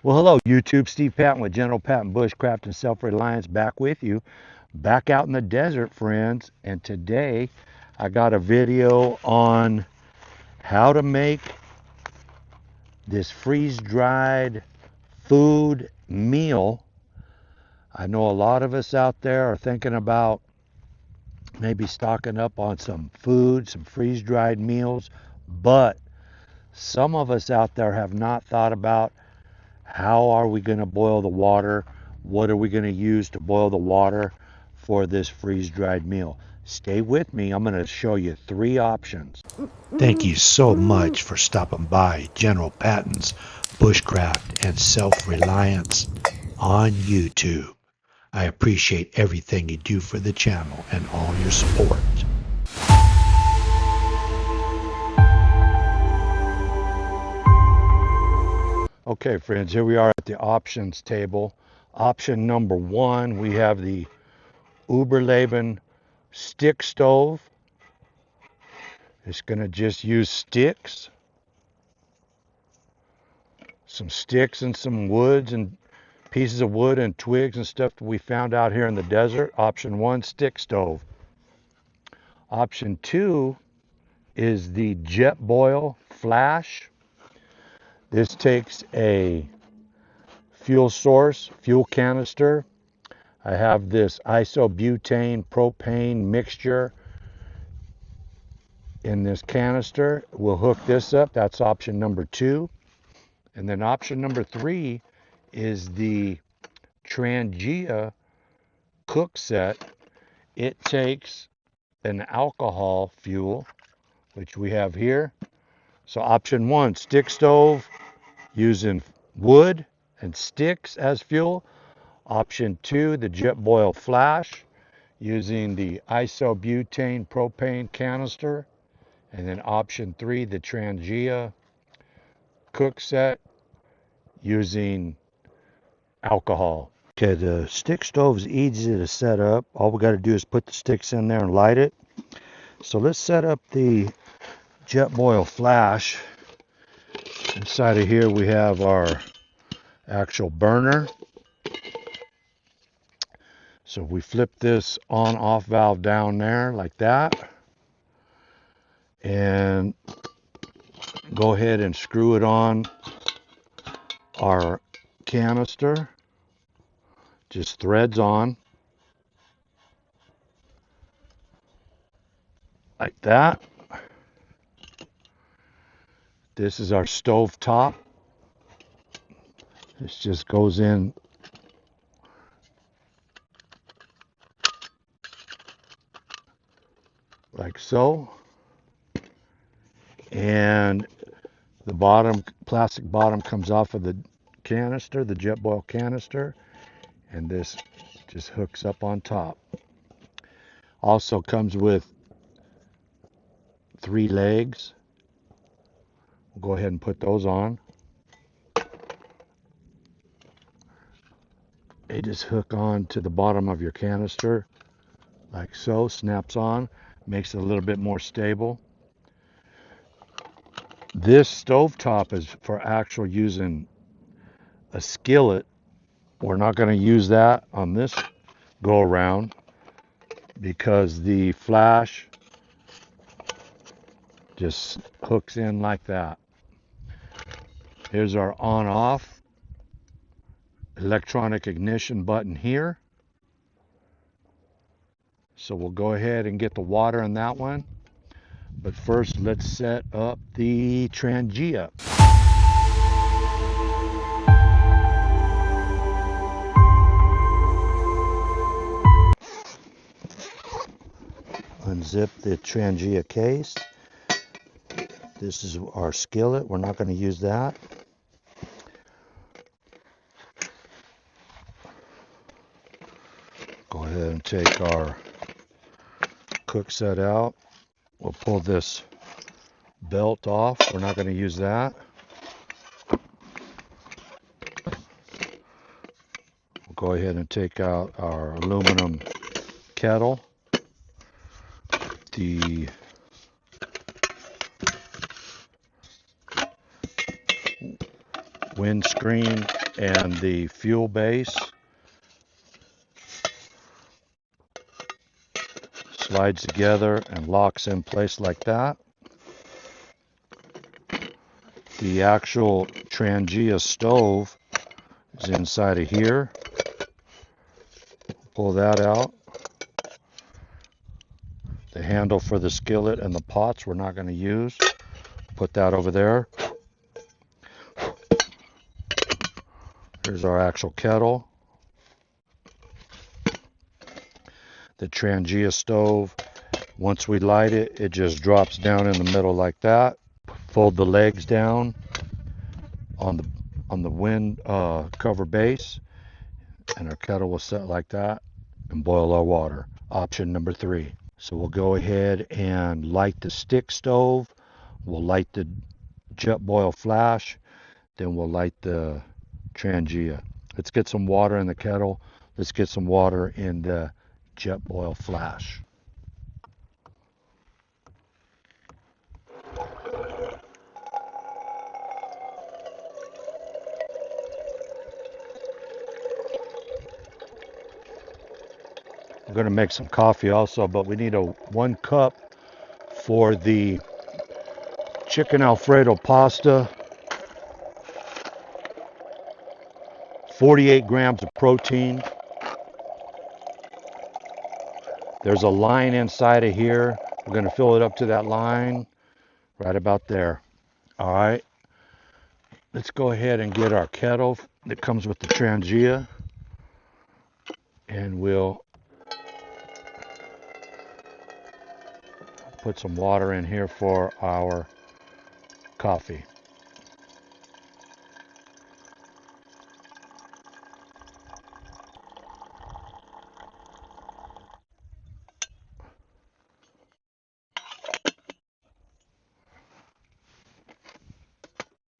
Well, hello, YouTube. Steve Patton with General Patton Bushcraft and Self-Reliance back with you. Back out in the desert, friends. And today I got a video on how to make this freeze-dried food meal. I know a lot of us out there are thinking about maybe stocking up on some food, some freeze-dried meals, but some of us out there have not thought about how are we going to boil the water? What are we going to use to boil the water for this freeze-dried meal? Stay with me. I'm going to show you 3 options. Thank you so much for stopping by General Patton's Bushcraft and Self-Reliance on YouTube. I appreciate everything you do for the channel and all your support. Okay, friends, here we are at the options table. Option number 1, we have the Uberleben stick stove. It's going to just use sticks, some sticks and some woods and pieces of wood and twigs and stuff that we found out here in the desert. Option 1, stick stove. Option 2 is the Jetboil Flash. This takes a fuel source, fuel canister. I have this isobutane propane mixture in this canister. We'll hook this up. That's option number 2. And then option number 3 is the Trangia cook set. It takes an alcohol fuel, which we have here. So option 1, stick stove using wood and sticks as fuel. Option 2, the Jetboil Flash using the isobutane propane canister. And then option 3, the Trangia cook set using alcohol. Okay, the stick stove is easy to set up. All we got to do is put the sticks in there and light it. So let's set up the Jetboil Flash. Inside of here we have our actual burner. So we flip this on-off valve down there like that. And go ahead and screw it on our canister. Just threads on. Like that. This is our stove top. This just goes in like so. And the bottom, plastic bottom comes off of the canister, the Jetboil canister, and this just hooks up on top. Also comes with 3 legs. We'll go ahead and put those on. They just hook on to the bottom of your canister like so, snaps on, makes it a little bit more stable. This stovetop is for actual using a skillet. We're not going to use that on this go around because the flash just hooks in like that. Here's our on off electronic ignition button here. So we'll go ahead and get the water in that one. But first, let's set up the Trangia. Unzip the Trangia case. This is our skillet. We're not going to use that. Go ahead and take our cook set out. We'll pull this belt off. We're not going to use that. We'll go ahead and take out our aluminum kettle. The windscreen and the fuel base slides together and locks in place like that. The actual Trangia stove is inside of here. Pull that out. The handle for the skillet and the pots we're not going to use. Put that over there. Here's our actual kettle. The Trangia stove, once we light it, it just drops down in the middle like that. Fold the legs down on the wind cover base, and our kettle will set like that and boil our water. Option number 3. So we'll go ahead and light the stick stove. We'll light the jet boil flash. Then we'll light the Trangia. Let's get some water in the kettle. Let's get some water in the jet boil flash. I'm going to make some coffee also, but we need a 1 cup for the chicken Alfredo pasta, 48 grams of protein. There's a line inside of here. We're going to fill it up to that line right about there. All right. Let's go ahead and get our kettle that comes with the Trangia, and we'll put some water in here for our coffee.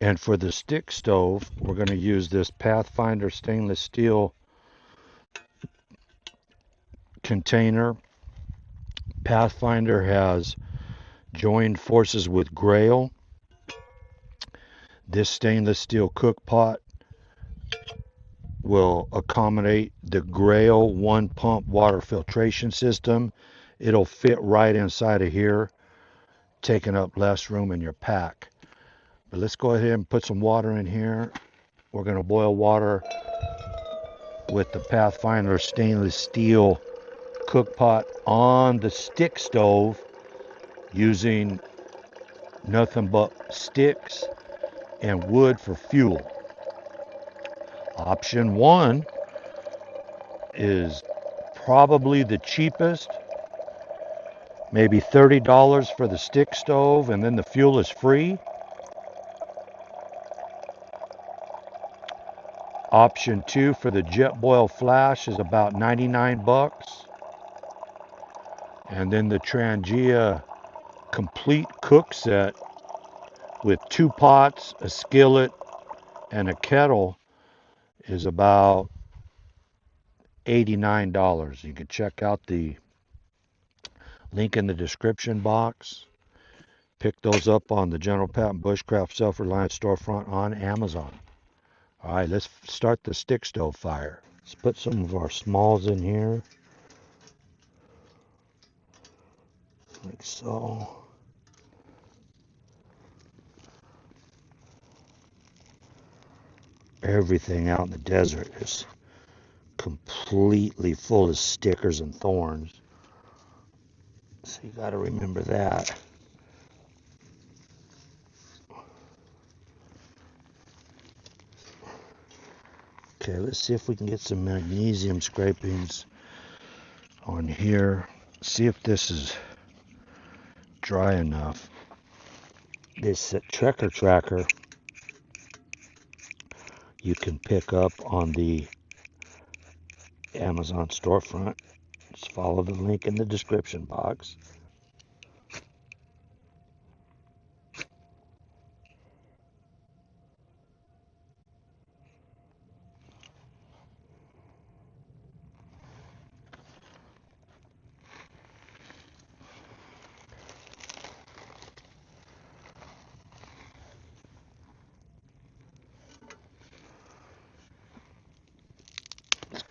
And for the stick stove, we're going to use this Pathfinder stainless steel container. Pathfinder has joined forces with Grail. This stainless steel cook pot will accommodate the Grail 1-pump water filtration system. It'll fit right inside of here, taking up less room in your pack. But let's go ahead and put some water in here. We're going to boil water with the Pathfinder stainless steel cook pot on the stick stove using nothing but sticks and wood for fuel. Option 1 is probably the cheapest, maybe $30 for the stick stove, and then the fuel is free. Option 2 for the jet boil flash is about 99 bucks. And then the Trangia complete cook set with 2 pots, a skillet, and a kettle is about $89. You can check out the link in the description box. Pick those up on the General Patton Bushcraft Self-Reliant Storefront on Amazon. All right, let's start the stick stove fire. Let's put some of our smalls in here, like so. Everything out in the desert is completely full of stickers and thorns. So you got to remember that. Okay, let's see if we can get some magnesium scrapings on here. See if this is dry enough. This Trekker tracker you can pick up on the Amazon storefront. Just follow the link in the description box.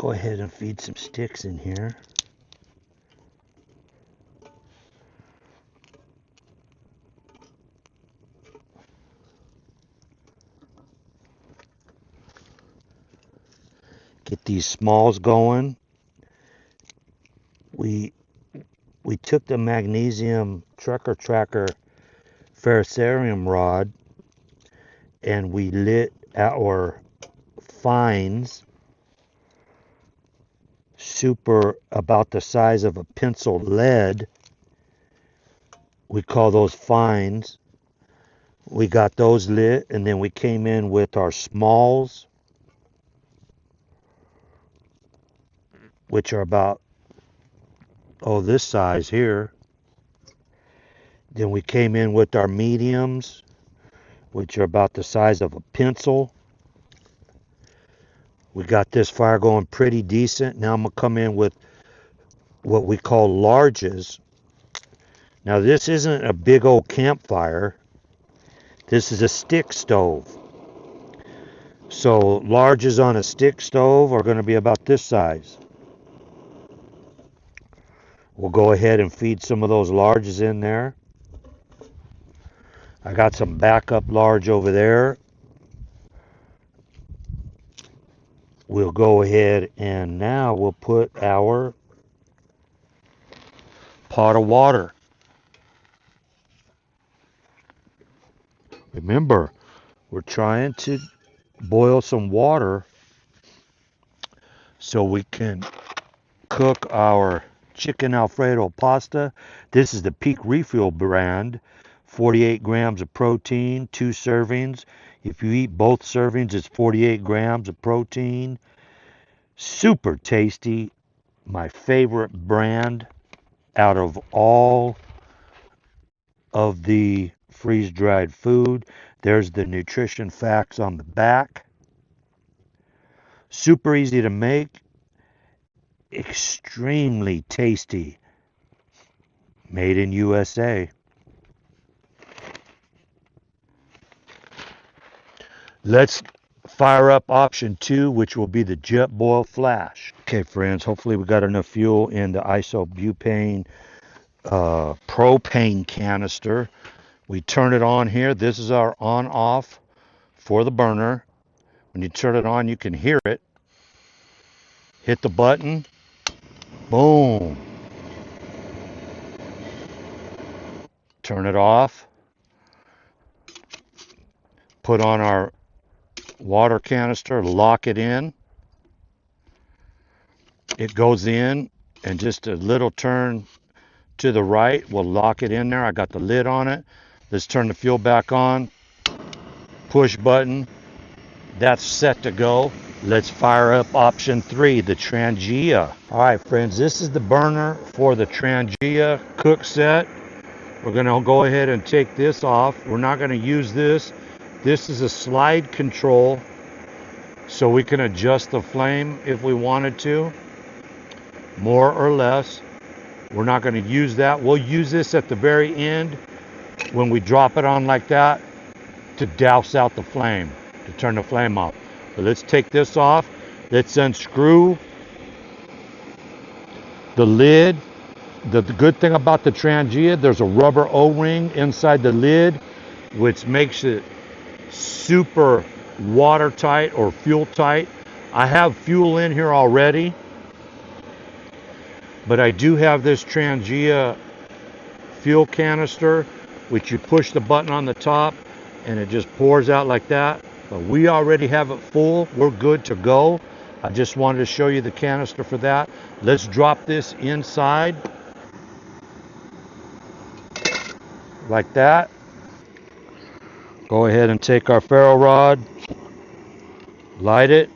Go ahead and feed some sticks in here. Get these smalls going. We took the magnesium trucker tracker ferrocerium rod and we lit our fines super about the size of a pencil lead. We call those fines. We got those lit, and then we came in with our smalls, which are about this size here. Then we came in with our mediums, which are about the size of a pencil. We got this fire going pretty decent. Now I'm going to come in with what we call larges. Now this isn't a big old campfire. This is a stick stove. So larges on a stick stove are going to be about this size. We'll go ahead and feed some of those larges in there. I got some backup large over there. We'll go ahead and now we'll put our pot of water. Remember, we're trying to boil some water so we can cook our chicken Alfredo pasta. This is the Peak Refuel brand. 48 grams of protein, 2 servings. If you eat both servings, it's 48 grams of protein. Super tasty. My favorite brand out of all of the freeze-dried food. There's the nutrition facts on the back. Super easy to make. Extremely tasty. Made in USA. Let's fire up option 2, which will be the jet boil flash. Okay, friends, hopefully we got enough fuel in the isobutane propane canister. We turn it on here. This is our on-off for the burner. When you turn it on, you can hear it. Hit the button. Boom. Turn it off. Put on our water canister, lock it in. It goes in, and just a little turn to the right will lock it in there. I got the lid on it. Let's turn the fuel back on. Push button. That's set to go. Let's fire up option 3, the Trangia. All right, friends, this is the burner for the Trangia cook set. We're going to go ahead and take this off. We're not going to use this. This is a slide control, so we can adjust the flame if we wanted to, more or less. We're not going to use that. We'll use this at the very end when we drop it on like that to douse out the flame, to turn the flame off. But let's take this off. Let's unscrew the lid. The good thing about the Trangia, there's a rubber O-ring inside the lid, which makes it super watertight or fuel tight. I have fuel in here already, but I do have this Trangia fuel canister, which you push the button on the top and it just pours out like that. But we already have it full. We're good to go. I just wanted to show you the canister for that. Let's drop this inside like that. Go ahead and take our ferro rod, light it,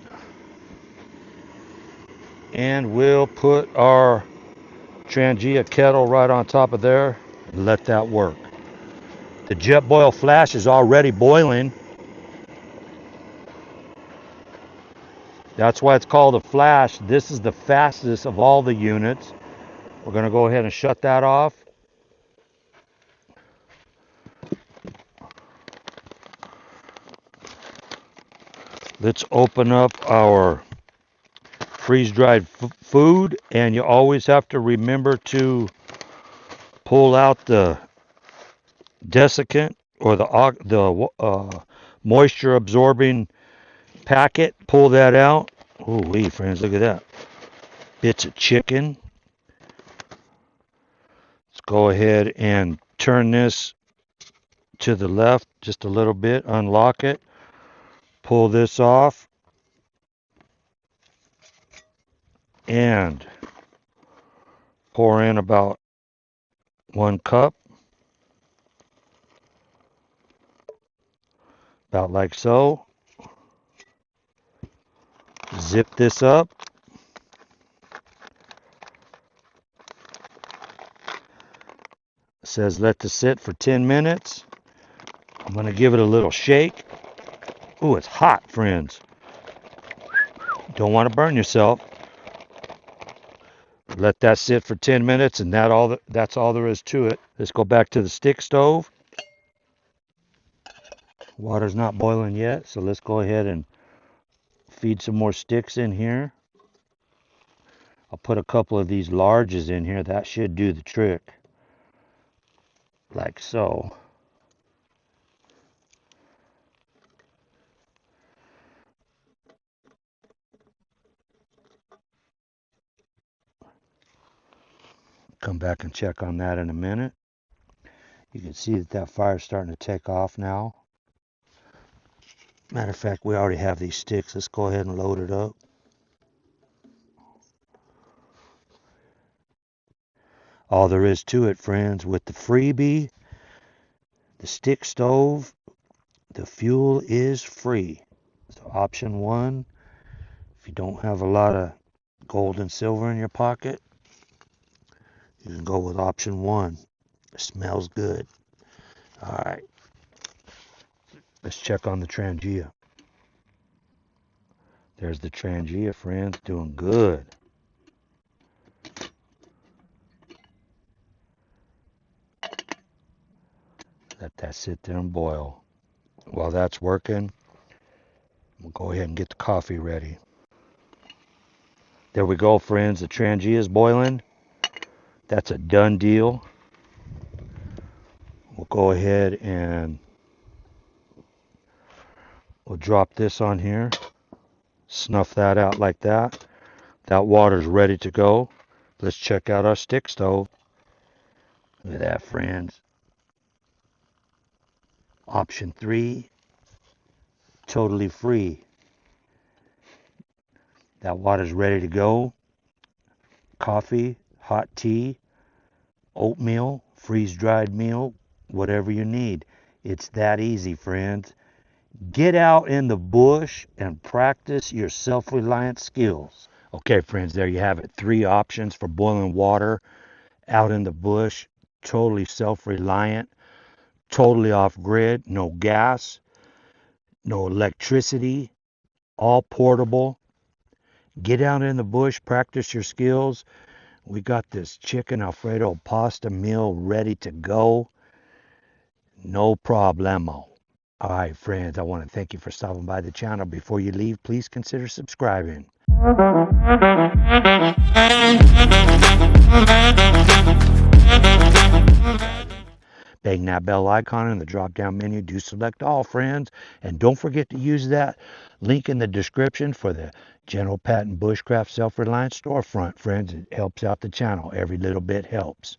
and we'll put our Trangia kettle right on top of there and let that work. The jet boil flash is already boiling. That's why it's called a flash. This is the fastest of all the units. We're going to go ahead and shut that off. Let's open up our freeze-dried food, and you always have to remember to pull out the desiccant or the moisture absorbing packet. Pull that out. Ooh, friends, look at that. Bits of chicken. Let's go ahead and turn this to the left just a little bit. Unlock it. Pull this off. And pour in about 1 cup. About like so. Zip this up. It says let this sit for 10 minutes. I'm going to give it a little shake. Ooh, it's hot, friends. Don't want to burn yourself. Let that sit for 10 minutes, and that's all there is to it. Let's go back to the stick stove. Water's not boiling yet, so let's go ahead and feed some more sticks in here. I'll put a couple of these larges in here. That should do the trick. Like so. Come back and check on that in a minute. You can see that fire's starting to take off now. Matter of fact, we already have these sticks. Let's go ahead and load it up. All there is to it, friends, with the freebie, the stick stove, the fuel is free. So option 1, if you don't have a lot of gold and silver in your pocket, you can go with option 1. It smells good. All right. Let's check on the Trangia. There's the Trangia, friends, doing good. Let that sit there and boil. While that's working, we'll go ahead and get the coffee ready. There we go, friends. The Trangia is boiling. That's a done deal. We'll go ahead and we'll drop this on here. Snuff that out like that. That water's ready to go. Let's check out our stick stove. Look at that, friends. Option 3, totally free. That water's ready to go. Coffee, hot tea, oatmeal, freeze-dried meal, whatever you need. It's that easy, friends. Get out in the bush and practice your self-reliant skills. Okay, friends, there you have it. 3 options for boiling water out in the bush. Totally self-reliant, totally off-grid, no gas, no electricity, all portable. Get out in the bush, practice your skills. We got this chicken Alfredo pasta meal ready to go. No problemo. All right, friends, I want to thank you for stopping by the channel. Before you leave, please consider subscribing. Bang that bell icon in the drop-down menu. Do select all, friends. And don't forget to use that link in the description for the General Patton Bushcraft Self-Reliance storefront, friends. It helps out the channel. Every little bit helps.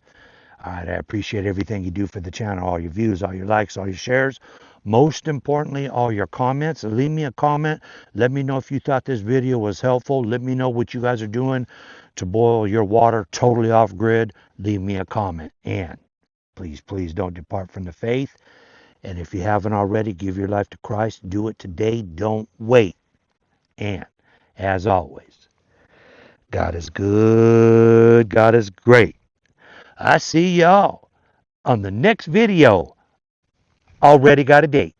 All right, I appreciate everything you do for the channel. All your views, all your likes, all your shares. Most importantly, all your comments. Leave me a comment. Let me know if you thought this video was helpful. Let me know what you guys are doing to boil your water totally off grid. Leave me a comment. And please, please don't depart from the faith. And if you haven't already, give your life to Christ. Do it today. Don't wait. And as always, God is good. God is great. I see y'all on the next video. Already got a date.